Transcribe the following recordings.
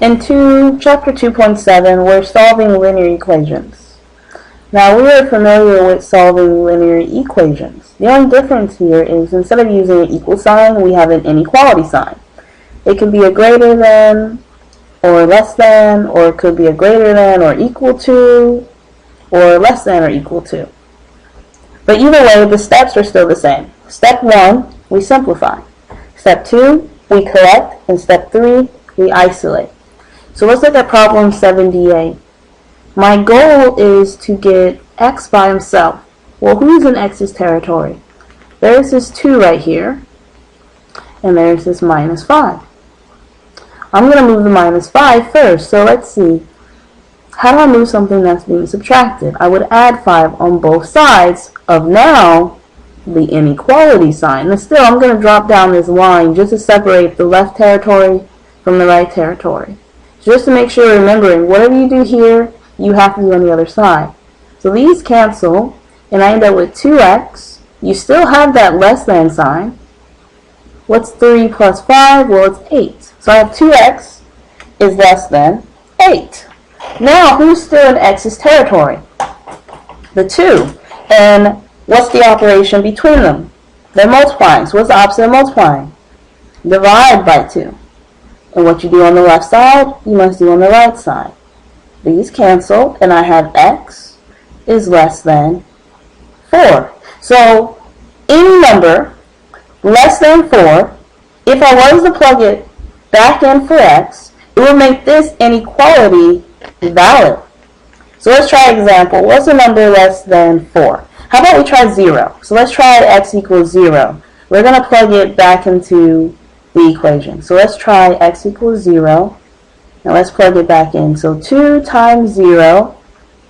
In Chapter 2.7, we're solving linear equations. Now, we are familiar with solving linear equations. The only difference here is instead of using an equal sign, we have an inequality sign. It can be a greater than, or less than, or it could be a greater than or equal to, or less than or equal to. But either way, the steps are still the same. Step 1, we simplify. Step 2, we correct. And step 3, we isolate. So let's look at problem 78. My goal is to get x by himself. Well, who's in x's territory? There's this 2 right here, and there's this minus 5. I'm going to move the minus 5 first, so let's see. How do I move something that's being subtracted? I would add 5 on both sides of now the inequality sign. And still, I'm going to drop down this line just to separate the left territory from the right territory. Just to make sure you're remembering, whatever you do here, you have to do on the other side. So these cancel, and I end up with 2x. You still have that less than sign. What's 3 plus 5? Well, it's 8. So I have 2x is less than 8. Now, who's still in x's territory? The 2. And what's the operation between them? They're multiplying. So what's the opposite of multiplying? Divide by 2. And what you do on the left side, you must do on the right side. These cancel, and I have x is less than 4. So, any number less than 4, if I was to plug it back in for x, it would make this inequality valid. So let's try an example. What's a number less than 4? How about we try 0? So let's try x equals 0. We're going to plug it back into the equation. So let's try x equals 0. Now let's plug it back in. So 2 times 0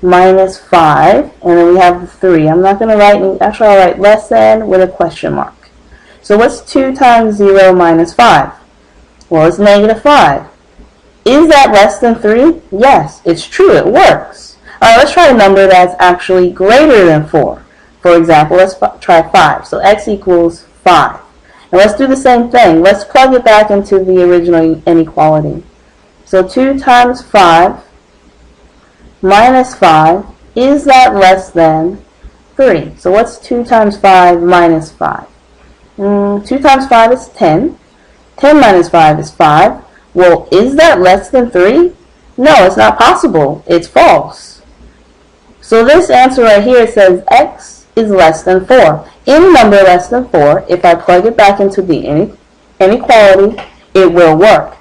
minus 5, and then we have the 3. I'm not going to write any, actually I'll write less than with a question mark. So what's 2 times 0 minus 5? Well, it's negative 5. Is that less than 3? Yes, it's true, it works. Alright, let's try a number that's actually greater than 4. For example, let's try 5. So x equals 5. And let's do the same thing. Let's plug it back into the original inequality. So 2 times 5 minus 5, is that less than 3? So what's 2 times 5 minus 5? 2 times 5 is 10. 10 minus 5 is 5. Well, is that less than 3? No, it's not possible. It's false. So this answer right here says x is less than 4. Any number less than 4, if I plug it back into the inequality, it will work.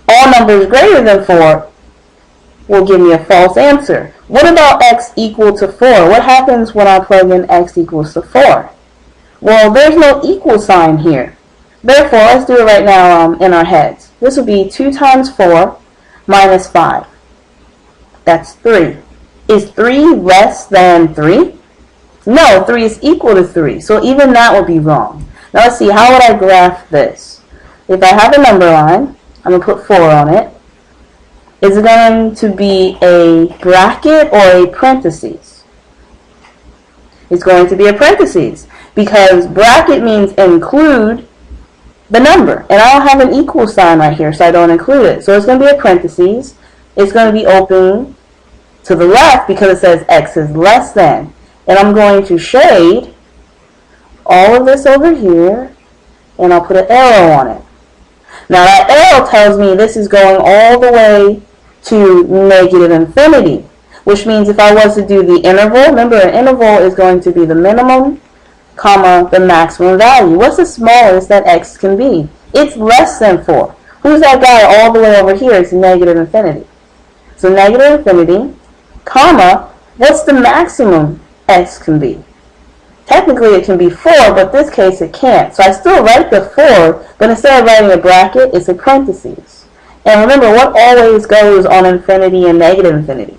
All numbers greater than 4 will give me a false answer. What about x equal to 4? What happens when I plug in x equals to 4? Well, there's no equal sign here. Therefore, let's do it right now in our heads. This would be 2 times 4 minus 5. That's 3. Is 3 less than 3? No, 3 is equal to 3. So even that would be wrong. Now let's see, how would I graph this? If I have a number line, I'm going to put 4 on it. Is it going to be a bracket or a parentheses? It's going to be a parentheses because bracket means include the number. And I don't have an equal sign right here, so I don't include it. So it's going to be a parentheses. It's going to be open to the left because it says x is less than. And I'm going to shade all of this over here, and I'll put an arrow on it. Now that arrow tells me this is going all the way to negative infinity, which means if I was to do the interval, remember an interval is going to be the minimum, comma, the maximum value. What's the smallest that x can be? It's less than 4. Who's that guy all the way over here? It's negative infinity. So negative infinity, comma, what's the maximum x can be? Technically it can be 4, but in this case it can't. So I still write the 4, but instead of writing a bracket, it's a parentheses. And remember, what always goes on infinity and negative infinity?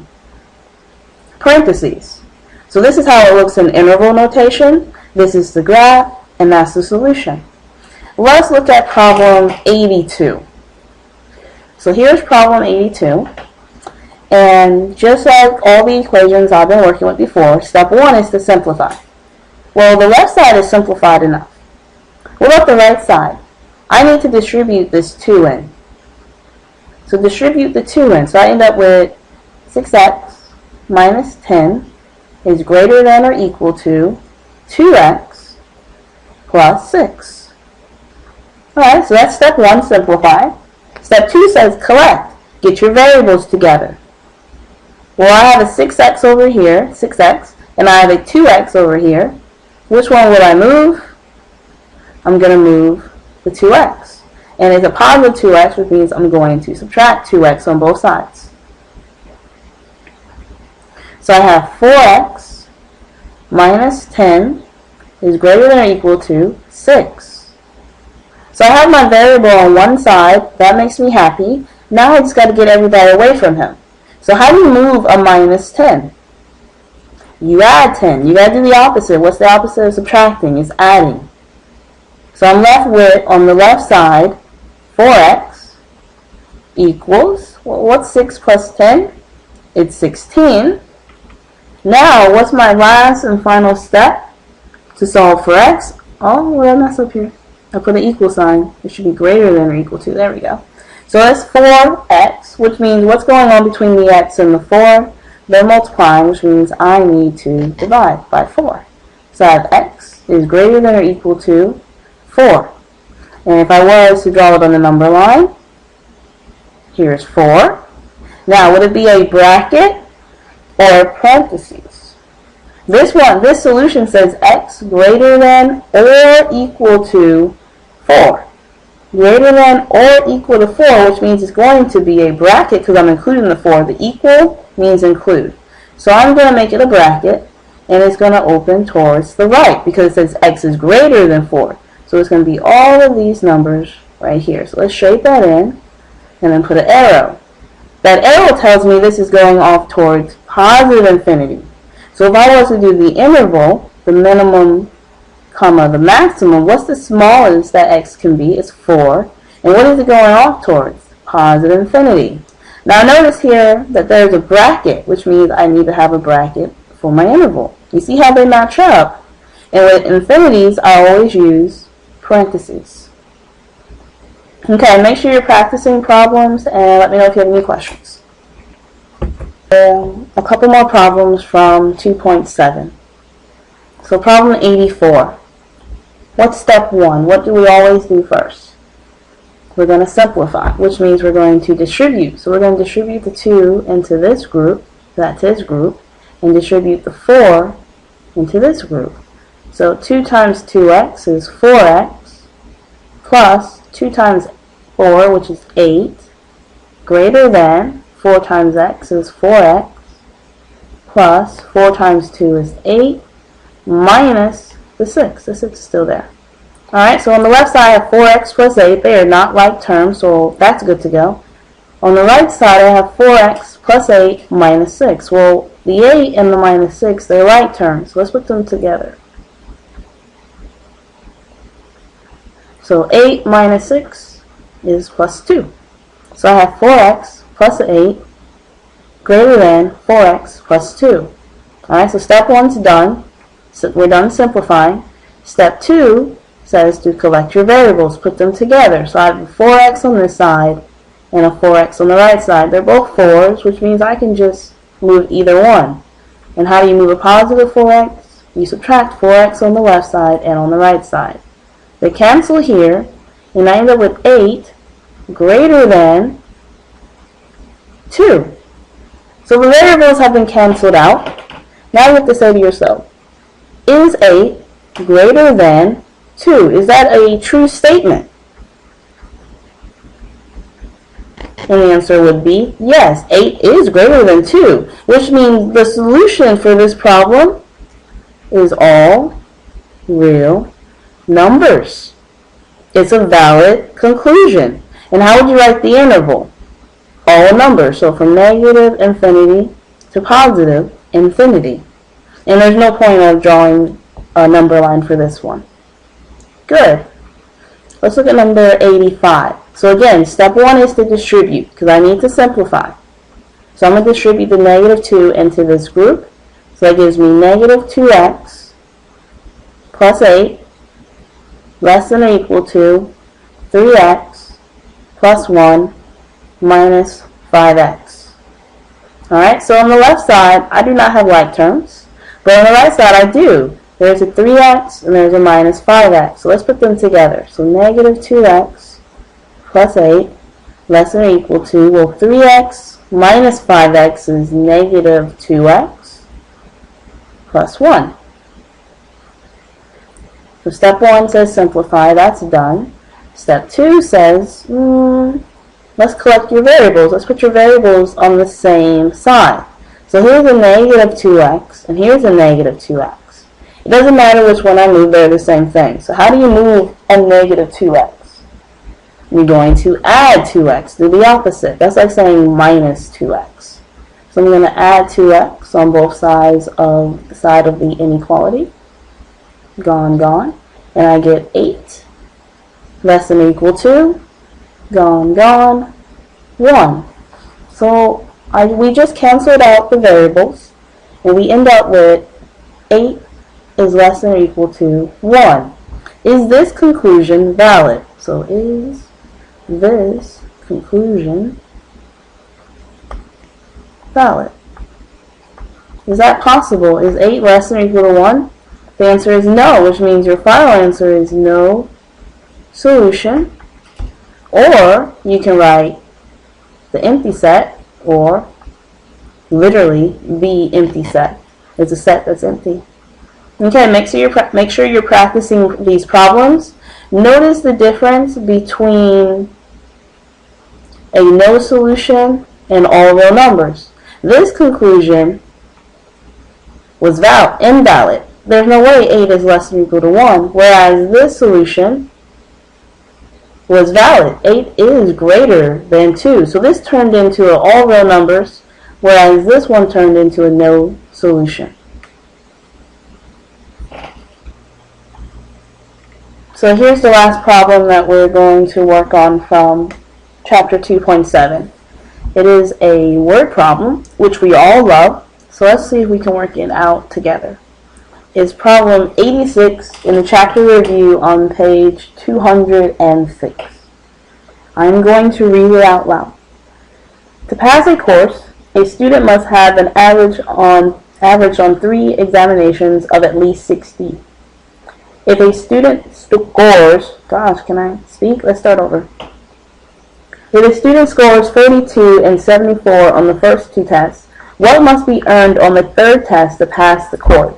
Parentheses. So this is how it looks in interval notation. This is the graph, and that's the solution. Let's look at problem 82. So here's problem 82. And just like all the equations I've been working with before, step 1 is to simplify. Well, the left side is simplified enough. What about the right side? I need to distribute this 2 in. So distribute the 2 in. So I end up with 6x minus 10 is greater than or equal to 2x plus 6. Alright, so that's step 1, simplify. Step 2 says collect. Get your variables together. Well, I have a 6x over here, 6x, and I have a 2x over here. Which one will I move? I'm going to move the 2x. And it's a positive 2x, which means I'm going to subtract 2x on both sides. So I have 4x minus 10 is greater than or equal to 6. So I have my variable on one side. That makes me happy. Now I just got to get everybody away from him. So how do you move a minus 10? You add 10. You got to do the opposite. What's the opposite of subtracting? It's adding. So I'm left with, on the left side, 4x equals, well, what's 6 plus 10? It's 16. Now, what's my last and final step to solve for x? Oh, well, I messed up here. I put an equal sign. It should be greater than or equal to. There we go. So that's 4x, which means what's going on between the x and the 4? They're multiplying, which means I need to divide by 4. So I have x is greater than or equal to 4. And if I was to draw it on the number line, here's 4. Now, would it be a bracket or parentheses? This solution says x greater than or equal to 4. Greater than or equal to 4, which means it's going to be a bracket because I'm including the 4. The equal means include. So I'm going to make it a bracket, and it's going to open towards the right because it says x is greater than 4. So it's going to be all of these numbers right here. So let's shape that in and then put an arrow. That arrow tells me this is going off towards positive infinity. So if I was to do the interval, the minimum, comma, the maximum, what's the smallest that x can be? It's 4. And what is it going off towards? Positive infinity. Now notice here that there's a bracket, which means I need to have a bracket for my interval. You see how they match up? And with infinities, I always use parentheses. Okay, make sure you're practicing problems and let me know if you have any questions. A couple more problems from 2.7. So problem 84. What's step 1? What do we always do first? We're going to simplify, which means we're going to distribute. So we're going to distribute the 2 into this group, that's his group, and distribute the 4 into this group. So 2 times 2x is 4x, plus 2 times 4, which is 8, greater than 4 times x is 4x, plus 4 times 2 is 8, minus the 6. The 6 is still there. Alright, so on the left side I have 4x plus 8. They are not like terms, so that's good to go. On the right side I have 4x plus 8 minus 6. Well, the 8 and the minus 6, they're like terms. So let's put them together. So 8 minus 6 is plus 2. So I have 4x plus 8 greater than 4x plus 2. Alright, so step 1's done. So we're done simplifying. Step 2 says to collect your variables, put them together. So I have a 4x on this side and a 4x on the right side. They're both 4s, which means I can just move either one. And how do you move a positive 4x? You subtract 4x on the left side and on the right side. They cancel here, and I end up with 8 greater than 2. So the variables have been canceled out. Now you have to say to yourself, is 8 greater than 2? Is that a true statement? And the answer would be yes, 8 is greater than 2, which means the solution for this problem is all real numbers. It's a valid conclusion. And how would you write the interval? All numbers. So from negative infinity to positive infinity. And there's no point of drawing a number line for this one. Good. Let's look at number 85. So again, step 1 is to distribute, because I need to simplify. So I'm going to distribute the negative 2 into this group. So that gives me negative 2x plus 8 less than or equal to 3x plus 1 minus 5x. Alright, so on the left side, I do not have like terms, but on the right side, I do. There's a 3x and there's a minus 5x. So let's put them together. So negative 2x plus 8 less than or equal to, well, 3x minus 5x is negative 2x plus 1. So step 1 says simplify. That's done. Step 2 says, let's collect your variables. Let's put your variables on the same side. So here's a negative 2x, and here's a negative 2x. It doesn't matter which one I move, they're the same thing. So how do you move a negative 2x? You're going to add 2x, do the opposite. That's like saying minus 2x. So I'm going to add 2x on both sides of the inequality. Gone, gone. And I get 8 less than or equal to, gone, gone, 1. So we just canceled out the variables, and we end up with 8 is less than or equal to 1. Is this conclusion valid? So is this conclusion valid? Is that possible? Is 8 less than or equal to 1? The answer is no, which means your final answer is no solution. Or you can write the empty set, or literally the empty set. It's a set that's empty. Okay, make sure you're practicing these problems. Notice the difference between a no solution and all real numbers. This conclusion was invalid. There's no way 8 is less than or equal to 1, whereas this solution was valid. 8 is greater than 2. So this turned into an all real numbers, whereas this one turned into a no solution. So here's the last problem that we're going to work on from Chapter 2.7. It is a word problem, which we all love. So let's see if we can work it out together. It's problem 86 in the chapter review on page 206. I'm going to read it out loud. To pass a course, a student must have an average on 3 examinations of at least 60. If a student scores, can I speak? Let's start over. If a student scores 42 and 74 on the first 2 tests, what must be earned on the 3rd test to pass the course?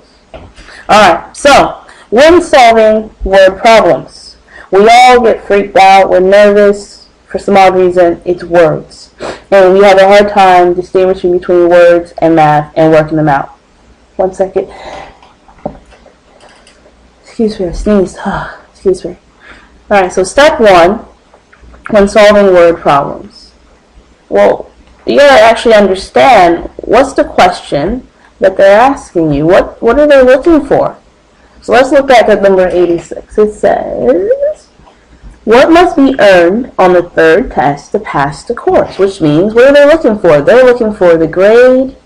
Alright, so when solving word problems, we all get freaked out, we're nervous, for some odd reason, it's words. And we have a hard time distinguishing between words and math and working them out. 1 second. Excuse me, I sneezed. Excuse me. Alright, so step 1, when solving word problems. Well, you gotta actually understand what's the question that they're asking you. What are they looking for? So let's look back at number 86. It says, what must be earned on the 3rd test to pass the course? Which means, what are they looking for? They're looking for the grade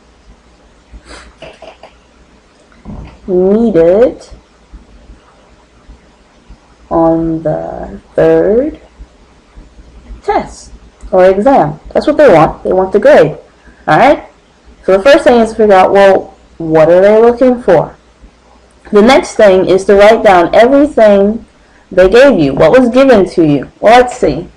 needed on the 3rd test or exam. That's what they want. They want the grade. Alright? So the first thing is to figure out, well, what are they looking for? The next thing is to write down everything they gave you. What was given to you? Well, let's see.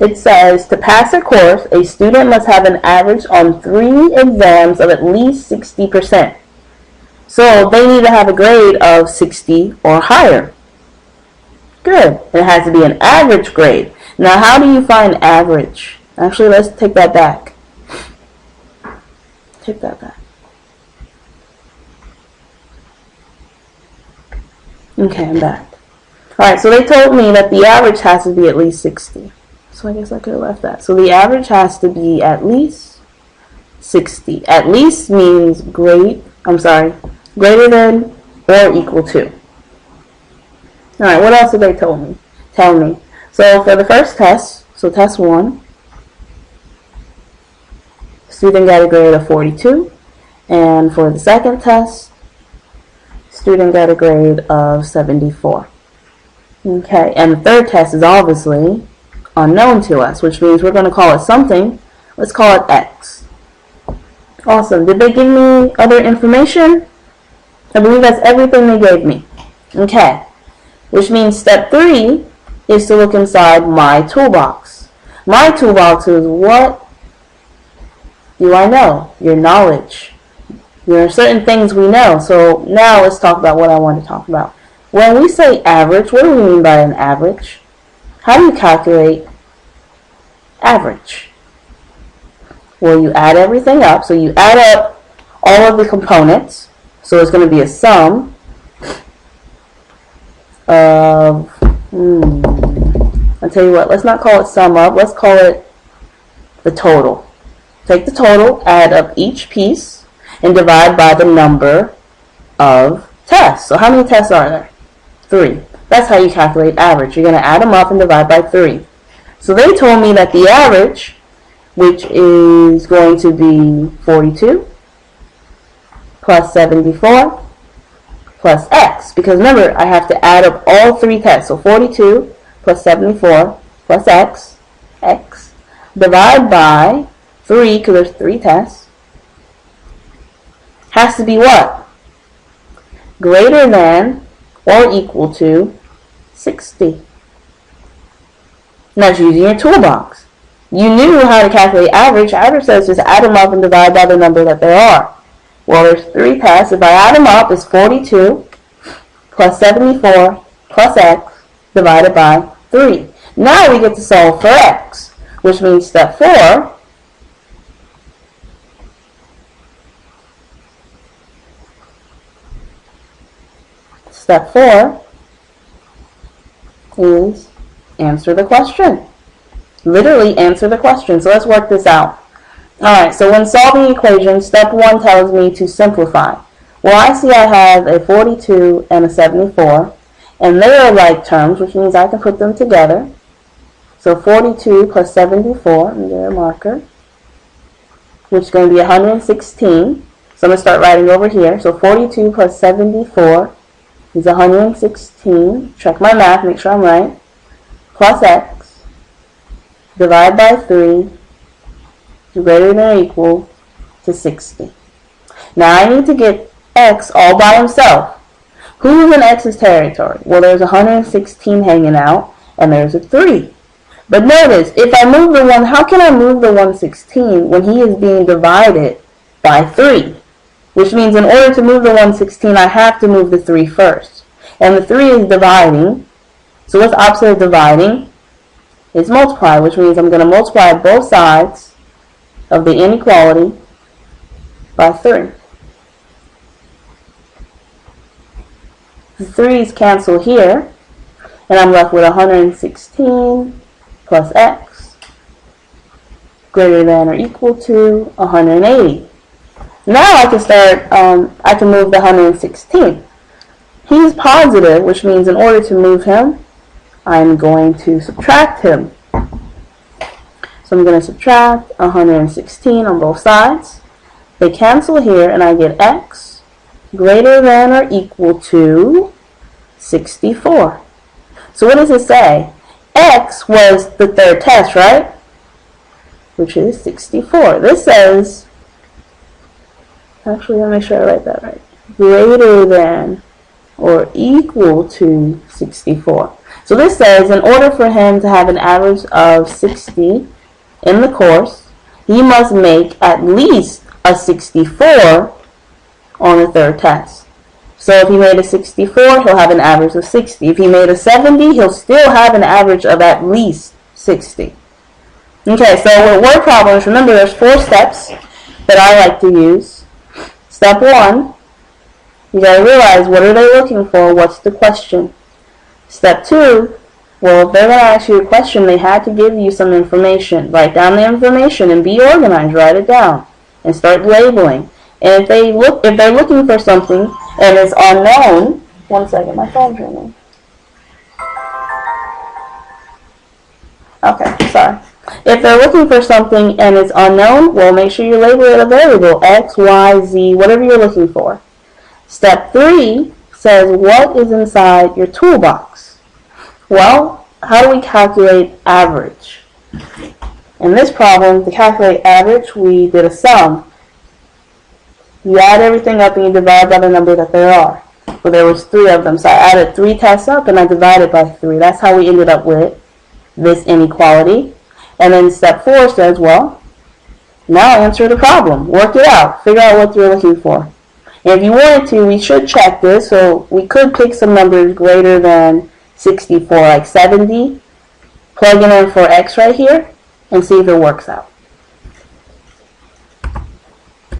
It says, to pass a course, a student must have an average on 3 exams of at least 60%. So they need to have a grade of 60 or higher. Good. It has to be an average grade. Now, how do you find average? Actually, let's take that back. Take that back. Okay, I'm back. Alright, so they told me that the average has to be at least 60. So I guess I could have left that. So the average has to be at least 60. At least means greater than or equal to. Alright, what else did they tell me? So for the first test, so test 1, student got a grade of 42. And for the second test, student got a grade of 74. Okay, and the third test is obviously unknown to us, which means we're going to call it something. Let's call it x. Awesome. Did they give me other information? I believe that's everything they gave me. Okay. Which means step 3 is to look inside my toolbox. My toolbox is what do I know? Your knowledge. There are certain things we know. So now let's talk about what I want to talk about. When we say average, what do we mean by an average? How do you calculate average? Well, you add everything up. So you add up all of the components. So it's going to be a sum of, I'll tell you what, let's not call it sum up. Let's call it the total. Take the total, add up each piece, and divide by the number of tests. So how many tests are there? 3. That's how you calculate average. You're going to add them up and divide by 3. So they told me that the average, which is going to be 42 plus 74 plus x. Because remember, I have to add up all 3 tests. So 42 plus 74 plus x, divide by 3, because there's 3 tests, has to be what? Greater than or equal to 60. Now, using your toolbox. You knew how to calculate average. Average says just add them up and divide by the number that there are. Well, there's 3 tests. If I add them up, it's 42 plus 74 plus x divided by 3. Now we get to solve for x, which means step 4 is answer the question. Literally answer the question. So let's work this out. Alright, so when solving equations, step 1 tells me to simplify. Well, I see I have a 42 and a 74, and they are like terms, which means I can put them together. So 42 plus 74, and get a marker, which is going to be 116. So I'm going to start writing over here. So 42 plus 74 is 116. Check my math, make sure I'm right. Plus x, divide by 3, greater than or equal to 60. Now I need to get x all by himself. Who's in x's territory? Well, there's 116 hanging out, and there's a 3. But notice, if I move the 1, how can I move the 116 when he is being divided by 3? Which means in order to move the 116, I have to move the 3 first. And the 3 is dividing. So what's the opposite of dividing? It's multiply, which means I'm going to multiply both sides of the inequality by 3. The 3's cancel here, and I'm left with 116 plus x greater than or equal to 180. Now I can start, I can move the 116. He's positive, which means in order to move him, I'm going to subtract him. So I'm going to subtract 116 on both sides. They cancel here, and I get x greater than or equal to 64. So what does it say? X was the 3rd test, right? Which is 64. This says, actually, let me make sure I write that right. Greater than or equal to 64. So this says in order for him to have an average of 60 in the course, he must make at least a 64 on the 3rd test. So if he made a 64, he'll have an average of 60. If he made a 70, he'll still have an average of at least 60. Okay, so with word problems, remember there's 4 steps that I like to use. Step 1, you got to realize what are they looking for, what's the question. Step 2, well, if they're going to ask you a question, they had to give you some information. Write down the information and be organized. Write it down and start labeling. And if they're looking for something and it's unknown, one second, my phone's ringing. Okay, sorry. If they're looking for something and it's unknown, well, make sure you label it a variable, x, y, z, whatever you're looking for. Step 3 says what is inside your toolbox. Well, how do we calculate average? In this problem, to calculate average, we did a sum. You add everything up and you divide by the number that there are. Well, there was 3 of them, so I added 3 tests up and I divided by 3. That's how we ended up with this inequality. And then step 4 says, well, now answer the problem. Work it out. Figure out what you're looking for. And if you wanted to, we should check this. So we could pick some numbers greater than 64, like 70. Plug it in for x right here and see if it works out.